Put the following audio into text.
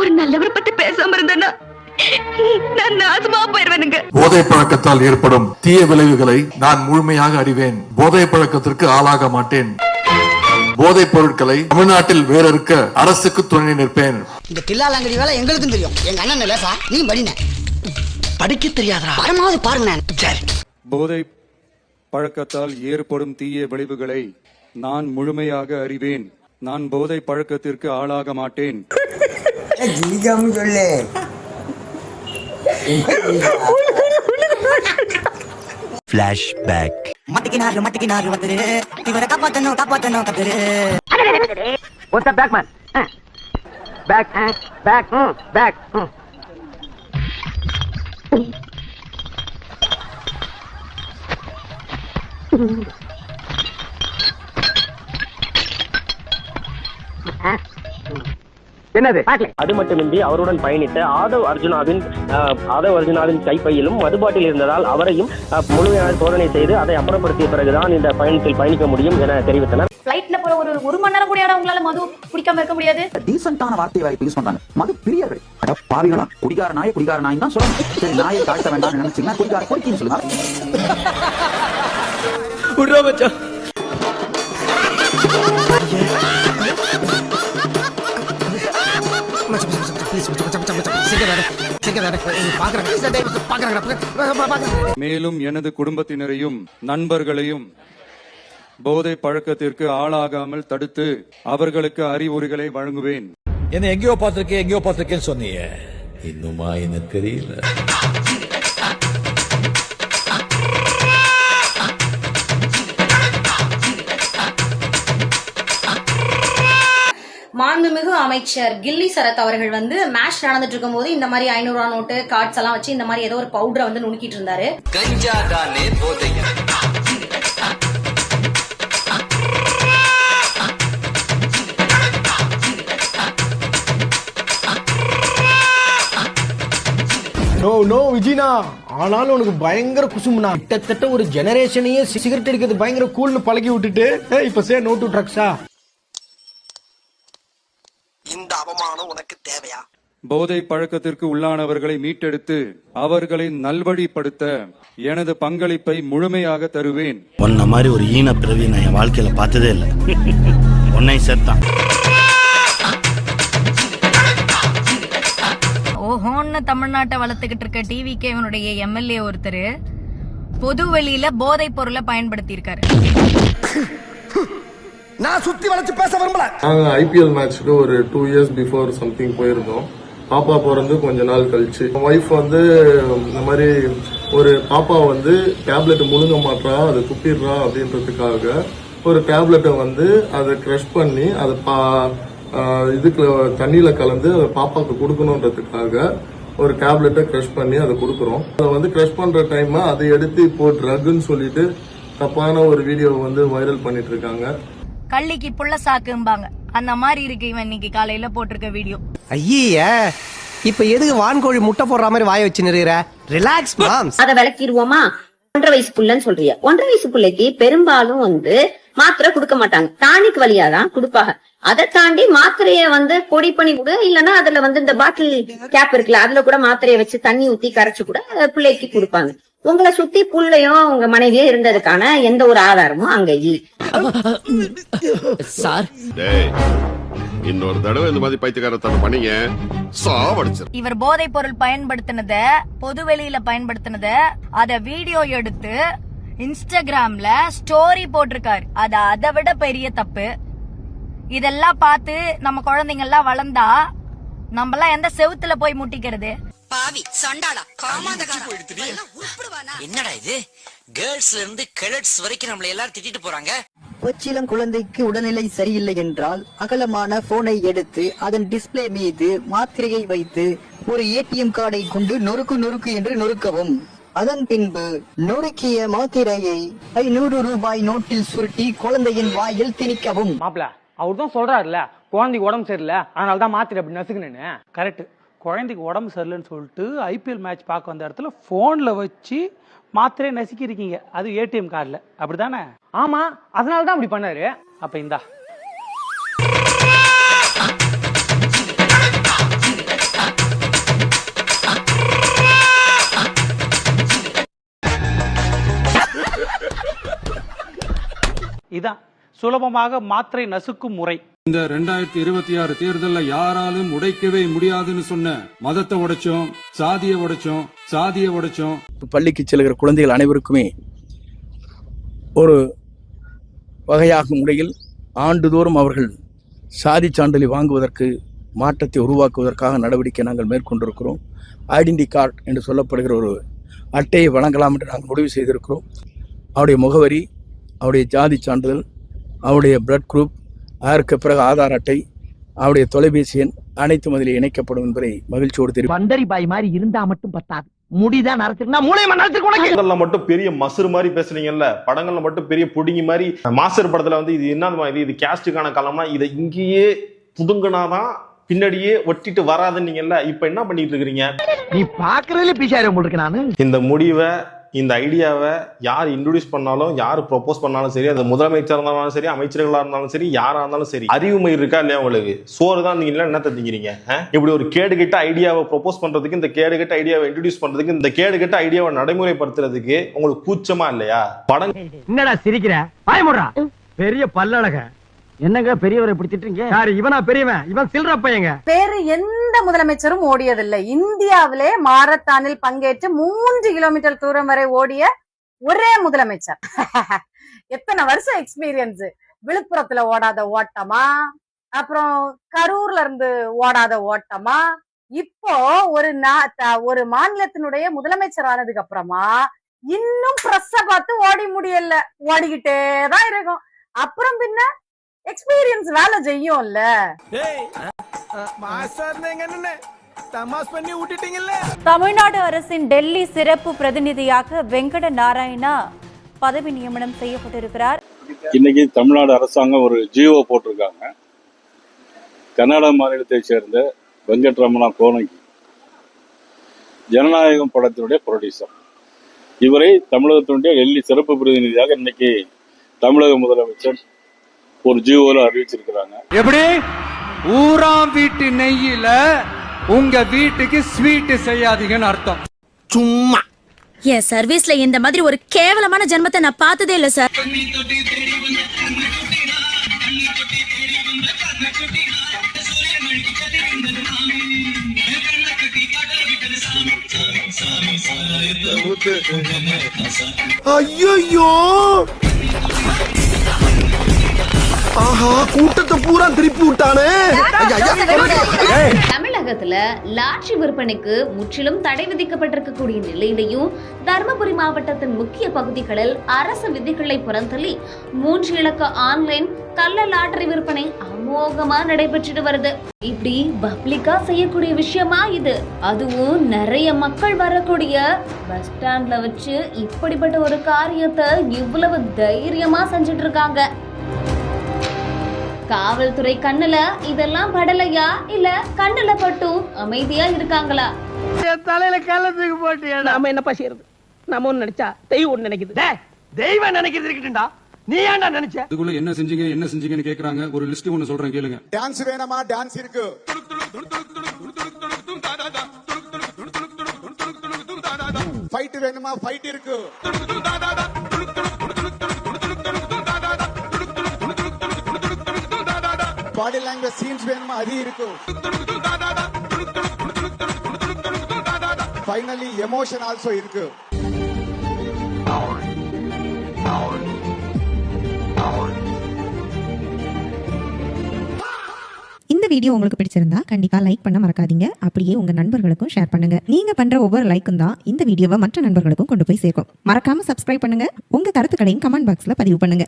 ஒரு நல்லவரை பத்தி பேசாம இருந்தேன்னா நான் நாசமா போயிருவேனுங்க. போதை பழக்கத்தால் ஏற்படும் தீய விளைவுகளை நான் முழுமையாக அறிவேன். போதை பழக்கத்திற்கு ஆளாக மாட்டேன். போதைப் பொருட்களை தமிழ்நாட்டில் வேறறுக்க அரசுக்கு துணை நிற்பேன். இந்த தில்லாலங்கடி வேலை எங்களுக்கும் தெரியும். எங்க அண்ணன் லேசா நீ படின படிக்க தெரியாதா பரமாவது பாருங்க. சரி, போதை பழக்கத்தால் ஏற்படும் தீய விளைவுகளை நான் முழுமையாக அறிவேன். நான் போதை பழக்கத்திற்கு ஆளாக மாட்டேன். Flashback. மத்திக்கினாரு வந்துரு இவரை காப்பாத்தணும் கத்துரு. What's up, back man? Back. என்னது? அது மட்டுமின்றி அவருடன் பயணித்த ஆதவ் அர்ஜுனாவின் கைப்பையிலும் மதுபாட்டில் இருந்ததால் அவரையும் முழுமையாக சோதனை செய்து அதை அப்புறப்படுத்திய பிறகுதான் இந்த பயணத்தில் பயணிக்க முடியும் என தெரிவித்தனர். ஃளைட்ல போற ஒரு மணி நேரம் கூட உங்களால மது குடிக்காம இருக்க முடியாது. டீசன்ட்டான வார்த்தை வாய்ப்பு யூஸ் பண்றாங்க. மது பிரியர்கள். அட பாவிகளா, குடிகார நாய் தான் சொல்லணும். சரி, நாயை தாழ்த்த வேண்டாம் நினைச்சீங்கன்னா குடிகார குடிக்கின்னு சொல்லுங்க. விட்றா மச்சான். மேலும் எனது குடும்பத்தினரையும் நண்பர்களையும் போதை பழக்கத்திற்கு ஆளாகாமல் தடுத்து அவர்களுக்கு அறிவுரைகளை வழங்குவேன். என்ன எங்கேயோ பார்த்திருக்கேன்னு சொன்னீங்க. இன்னுமா என்ன தெரியல. மாண்புமிகு அமைச்சர் கில்லி சரத் அவர்கள் மேட்ச் நடந்துட்டு இருக்கும் போது இந்த மாதிரி 500 ரூபா நோட்டு கார்ட்ஸ் எல்லாம் வச்சு இந்த மாதிரி ஏதோ ஒரு பவுடரை நுணுக்கிட்டு இருந்தாரு. கஞ்சா தானே போதையா? நோ விஜினா, ஆனாலும் உனக்கு பயங்கர குசுமுனா. கிட்டத்தட்ட ஒரு ஜெனரேஷனையே சிகரெட் அடிக்கிறது பயங்கர கூல்னு பழகி விட்டுட்டு இப்ப சே நோ டு ட்ரக்ஸா? இந்த அவமானம் உனக்கு தேவையா? போதை பழக்கத்திற்கு உள்ளானவர்களை மீட்டெடுத்து அவர்களை நல்வழிப்படுத்த எனது பங்களிப்பை முழுமையாக தருவேன். உன்ன மாதிரி ஒரு ஈன பிறவி நான் என் வாழ்க்கையில பார்த்ததே இல்லை. உன்னை சேர்த்தான். ஓஹோன்னு தமிழ்நாட்டை வளர்த்துக்கிட்டு இருக்க டிவிகேவனுடைய எம்எல்ஏ ஒருத்தர் பொது வெளியில போதைப் பொருளை பயன்படுத்தி இருக்காரு. நான் சுத்தி வளைச்சு பேச விரும்பல. நாங்க ஐபிஎல் மேட்ச்க்கு ஒரு 2 இயர்ஸ் பிஃபோர் சம்திங் போயிருந்தோம். பாப்பா பிறந்து கொஞ்ச நாள் கழிச்சு ஒய்ஃப் இந்த மாதிரி ஒரு பாப்பா டேப்லெட் முழுங்க மாட்டா, அது துப்பிடுறா அப்படின்றதுக்காக ஒரு டேப்லெட்டை அதை கிரஷ் பண்ணி அதை இதுக்கு தண்ணியில கலந்து அதை பாப்பாக்கு கொடுக்கணுன்றதுக்காக ஒரு டேப்லெட்டை கிரஷ் பண்ணி அதை கொடுக்குறோம். அதை கிரஷ் பண்ற டைம் அதை எடுத்து இப்போ ட்ரக்னு சொல்லிட்டு தப்பான ஒரு வீடியோ வைரல் பண்ணிட்டு இருக்காங்க. கள்ளிக்கு புள்ள சாக்கும்பாங்க, அந்த மாதிரி இருக்கு இவன் இன்னைக்கு காலையில போட்டிருக்க வீடியோ. ஐயா, இப்ப எதுக்கு வான்கோழி முட்டை போடுற மாதிரி வாய வச்சு நிறுற? Relax moms. அத விளக்கிடுவோமா? 1.5 வயசு புள்ளன்னு சொல்றியா? 1.5 வயசு புள்ளைக்கு பெரும்பாலும் மாத்திரை கொடுக்க மாட்டாங்க, டானிக் வழியாதான் கொடுப்பாங்க. அதை தாண்டி மாத்திரைய பொடி பண்ணி கூட, இல்லன்னா அதுல இந்த பாட்டில் கேப் இருக்குல்ல, அதுல கூட மாத்திரைய வச்சு தண்ணி ஊத்தி கரைச்சு கூட பிள்ளைக்கு கொடுப்பாங்க. உங்களை சுத்தி புள்ளையும் உங்க மனைவியோ இருந்ததுக்கான எந்த ஒரு ஆதாரமும் அங்க சார். இன்னொரு தடவை இந்த மாதிரி பைத்தியக்காரத்தனம் பண்ணீங்க சாவடிச்சு. இவர் போதைப் பொருள் பயன்படுத்தினத, பொது வெளியில பயன்படுத்தினத அத வீடியோ எடுத்து இன்ஸ்டாகிராம்ல ஸ்டோரி போட்டிருக்காரு. அது அதை விட பெரிய தப்பு. இதெல்லாம் பார்த்து நம்ம குழந்தைங்க எல்லாம் வளர்ந்தா நம்ம எல்லாம் எந்த செவுத்துல போய் முட்டிக்கிறது? பாவி சண்டாளா காமாந்தகாரா என்னடா இது? கேர்ள்ஸ்ல இருந்து கேடட்ஸ் வரைக்கும் நம்மள எல்லாரும் திட்டிட்டு போறாங்க. கொச்சிலம் குழந்தைக்கு உடல்நிலை சரியில்லை என்றால் அகலமான போனை எடுத்து அதன் டிஸ்பிளே மீது மாத்திரையை வைத்து ஒரு ஏடிஎம் கார்டை கொண்டு நொறுக்கு என்று நொறுக்கவும். அதன் பின்பு நொறுக்கிய மாத்திரையை 500 ரூபாய் நோட்டில் சுருட்டி குழந்தையின் வாயில் திணிக்கவும். மாப்பிள, அவர் தான் சொல்றாருல குழந்தைக்கு உடம்பு சரியில்லை அதனாலதான் மாத்திரை அப்படி நசுக்குன்னு. கரெக்ட். குழந்தைக்கு உடம்பு சரியில்லைன்னு சொல்லிட்டு ஐபிஎல் மேட்ச் பார்க்க வந்த இடத்துல போன்ல வச்சு மாத்திரையை நசுக்கி இருக்கீங்க, அது ஏடிஎம் கார்டுல, அப்படிதானே? ஆமா, அதனாலதான் அப்படி பண்ணாரு. அப்ப இந்தா சுலபமாக மாத்திரை நசுக்கும் முறை. இந்த 2026 தேர்தல்ல யாராலும் உடைக்கவே முடியாதுன்னு சொன்ன மதத்தை உடைச்சோம், சாதியை உடைச்சோம். பள்ளிக்கு செல்கிற குழந்தைகள் அனைவருக்குமே ஒரு வகையாகும் முறையில் ஆண்டுதோறும் அவர்கள் சாதி சான்றிதழை வாங்குவதற்கு மாற்றத்தை உருவாக்குவதற்காக நடவடிக்கை நாங்கள் மேற்கொண்டிருக்கிறோம். ஐடென்டி கார்டு என்று சொல்லப்படுகிற ஒரு அட்டையை வழங்கலாம் என்று நாங்கள் முடிவு செய்திருக்கிறோம். அவருடைய முகவரி, அவருடைய ஜாதி சான்றிதழ், அவருடைய பிளட் குரூப், அதற்கு பிறகு ஆதார் அட்டை, அவருடைய தொலைபேசி எண் அனைத்தும் அதில் இணைக்கப்படும் என்பதை மகிழ்ச்சியோடு தெரிவித்து, பந்தரி பாய் மாதிரி இருந்தா மட்டும் பத்தாது, முடிதான் நடத்திருக்கா மூளையமா நடத்திருக்கா. மட்டும் பெரிய மசுறு மாதிரி பேசுறீங்கல்ல, படங்கள்ல மட்டும் பெரிய புடுங்கி மாதிரி. மாஸ்டர் படத்துல வந்து இது என்ன இது கேஸ்டுக்கான காலம்னா இதை இங்கேயே புடுங்கினாதான் பின்னாடியே ஒட்டிட்டு வராதுன்னீங்கல்ல, இப்ப என்ன பண்ணிட்டு இருக்கிறீங்க? நீ பாக்குறதுல பிசாரி உங்களுக்கு நானு. இந்த முடிவை, இந்த ஐடியாவை யார் இன்ட்ரோடியூஸ் பண்ணாலும், யார் ப்ரொபோஸ் பண்ணாலும் சரி, அது முதலமைச்சர் இருந்தாலும் சரி, அமைச்சர்களா இருந்தாலும் சரி, யாரா இருந்தாலும் சரி, அறிவுமை இருக்கா இல்லையா உங்களுக்கு? சோறு தான் நீங்க என்ன தந்தீங்க? இப்படி ஒரு கேடுகெட்ட ஐடியாவை ப்ரொபோஸ் பண்றதுக்கு, இந்த கேடுகெட்ட ஐடியாவை இன்ட்ரோடியூஸ் பண்றதுக்கு, இந்த கேடுகெட்ட ஐடியாவை நடைமுறைப்படுத்துறதுக்கு உங்களுக்கு கூச்சமா இல்லையா? படம் என்னடா சிரிக்கிற? பாயமுடா பெரிய பல்லழக. என்னங்க பெரியவரை பிடிச்சிட்டீங்க? யாரு இவனா பெரியவன்? இவன் சில்ற பையங்க. வேறு எந்த முதலமைச்சரும் ஓடியதில்லை. இந்தியாவிலே மாரத்தானில் பங்கேற்று 3 கிலோமீட்டர் தூரம் வரை ஓடிய ஒரே முதலமைச்சர். எத்தனை வருஷம் எக்ஸ்பீரியன்ஸ். விழுப்புரத்துல ஓடாத ஓட்டமா, அப்புறம் கரூர்ல இருந்து ஓடாத ஓட்டமா, இப்போ ஒரு மாநிலத்தினுடைய முதலமைச்சர் ஆனதுக்கு அப்புறமா இன்னும் பிரஸ்ஸ பார்த்து ஓடி முடியல, ஓடிக்கிட்டேதான் இருக்கும். அப்புறம் பின்ன எக்ஸ்பீரியன்ஸ் வேலை செய்யும்ல. தமிழ்நாடு அரசின் டெல்லி சிறப்பு பிரதிநிதியாக வெங்கட நாராயணா பதவி நியமனம் செய்யப்பட்டிருக்கிறார். இன்னைக்கு தமிழ்நாடு அரசாங்கம் ஒரு ஜிஓ போட்டிருக்காங்க. கர்நாடக மாநிலத்தை சேர்ந்த வெங்கட்ரமணா கோனகி ஜனநாயகம் படத்தினுடைய ப்ரொடியூசர். இவரை தமிழகத்தினுடைய டெல்லி சிறப்பு பிரதிநிதியாக இன்னைக்கு தமிழக முதலமைச்சர் ஒரு ஜிஓல அறிவிச்சிருக்கிறாங்க. எப்படி ஊராம் வீட்டு நெய்யில உங்க வீட்டுக்கு ஸ்வீட் செய்யாதீங்கன்னு அர்த்தம். சும்மா என் சர்வீஸ்ல இந்த மாதிரி ஒரு கேவலமான ஜென்மத்தை நான் பார்த்ததே இல்ல சார். ஐயோ, ஆஹா, கூட்டத்தை பூரா திருப்பி விட்டானே. தமிழகத்துல லாட்சி விற்பனைக்கு முற்றிலும் தடை விதிக்கப்பட்டிருக்கக்கூடிய நிலையிலையும் தர்மபுரி மாவட்டத்தின் முக்கிய பகுதிகளில் அரசு விதிகளை புறந்தள்ளி 3 இலக்க ஆன்லைன் கள்ள லாட்டரி விற்பனை அமோகமா நடைபெற்றுட்டு வருது. இப்படி பப்ளிக்கா செய்யக்கூடிய விஷயமா இது? அதுவும் நிறைய மக்கள் வரக்கூடிய பஸ் ஸ்டாண்ட்ல வச்சு இப்படிப்பட்ட ஒரு காரியத்தை இவ்வளவு தைரியமா செஞ்சுட்டு இருக்காங்க. காவல்துறை கண்ணுல இதெல்லாம் படலையா, இல்ல கண்ணுல பட்டும் அமைதியா இருக்காங்களா? தலையில கள்ளத்துக்கு போட்டு நாம என்னப்பா செய்யறது? நாம ஒண்ணு நினைச்சா தெய்வம் ஒண்ணு நினைக்குது. தெய்வம் நினைக்கிறது இருக்கட்டும்டா, நீ ஏன்டா நினைச்ச? இதுக்குள்ள என்ன செஞ்சீங்கன்னு கேக்குறாங்க. ஒரு லிஸ்ட் ஒன்னு சொல்றேன் கேளுங்க. டான்ஸ் வேணுமா? டான்ஸ் இருக்கு. ஃபைட் வேணுமா? ஃபைட் இருக்கு. பாடி லாங்குவேஜ் சீன்ஸ் வேணுமா? அது இருக்கு. ஃபைனலி எமோஷன் ஆல்சோ இருக்கு. இந்த வீடியோ உங்களுக்கு பிடிச்சிருந்தா கண்டிப்பா லைக் பண்ண மறக்காதீங்க. அப்படியே உங்க நண்பர்களுக்கும் ஷேர் பண்ணுங்க. நீங்க பண்ற ஒவ்வொரு லைக்கும் தான் இந்த வீடியோவை மற்ற நண்பர்களுக்கும் கொண்டு போய் சேர்க்கும். மறக்காம சப்ஸ்கிரைப் பண்ணுங்க. உங்க கருத்துக்களையும் கமெண்ட் பாக்ஸ்ல பதிவு பண்ணுங்க.